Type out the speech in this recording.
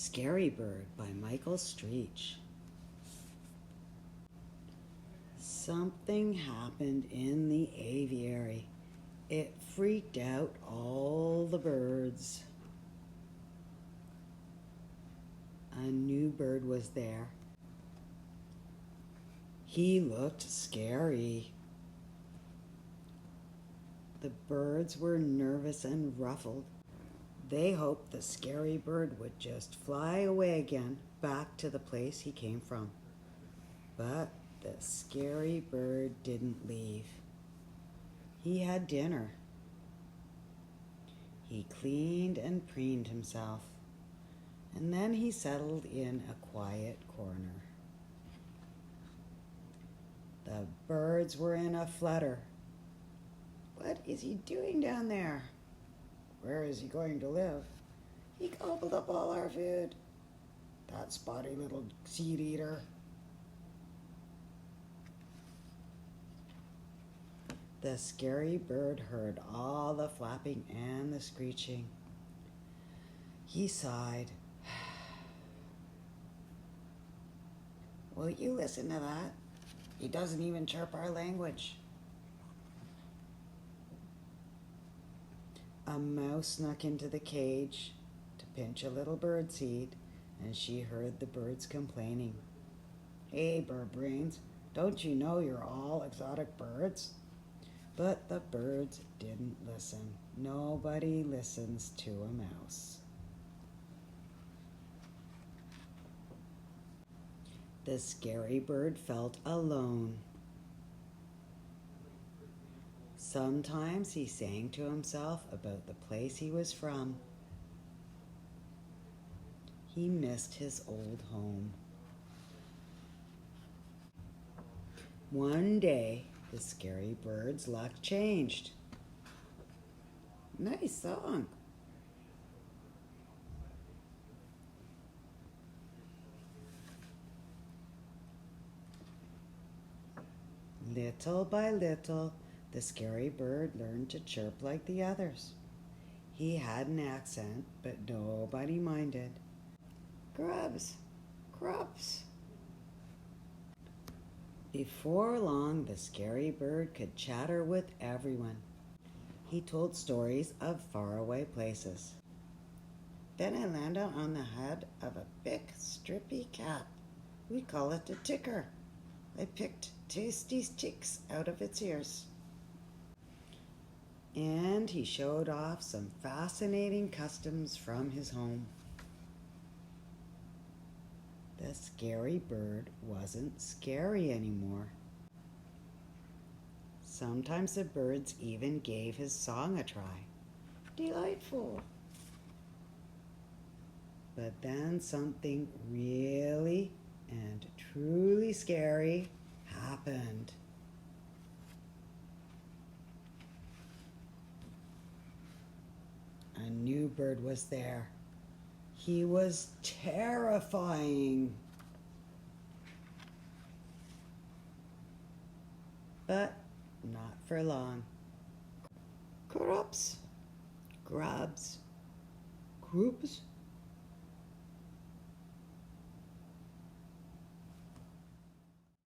Scary Bird by Michael Streich. Something happened in the aviary. It freaked out all the birds. A new bird was there. He looked scary. The birds were nervous and ruffled. They hoped the scary bird would just fly away again, back to the place he came from. But the scary bird didn't leave. He had dinner. He cleaned and preened himself, and then he settled in a quiet corner. The birds were in a flutter. What is he doing down there? Where is he going to live? He gobbled up all our food. That spotty little seed eater. The scary bird heard all the flapping and the screeching. He sighed. Will you listen to that? He doesn't even chirp our language. A mouse snuck into the cage to pinch a little bird seed, and she heard the birds complaining. Hey, bird brains, don't you know you're all exotic birds? But the birds didn't listen. Nobody listens to a mouse. The scary bird felt alone. Sometimes he sang to himself about the place he was from. He missed his old home. One day, the scary bird's luck changed. Nice song. Little by little, the scary bird learned to chirp like the others. He had an accent, but nobody minded. Grubs, grubs. Before long, the scary bird could chatter with everyone. He told stories of faraway places. Then I landed on the head of a big, strippy cat. We call it a ticker. I picked tasty sticks out of its ears. And he showed off some fascinating customs from his home. The scary bird wasn't scary anymore. Sometimes the birds even gave his song a try. Delightful. But then something really and truly scary happened. A new bird was there. He was terrifying. But not for long. Grubs, grubs, grubs.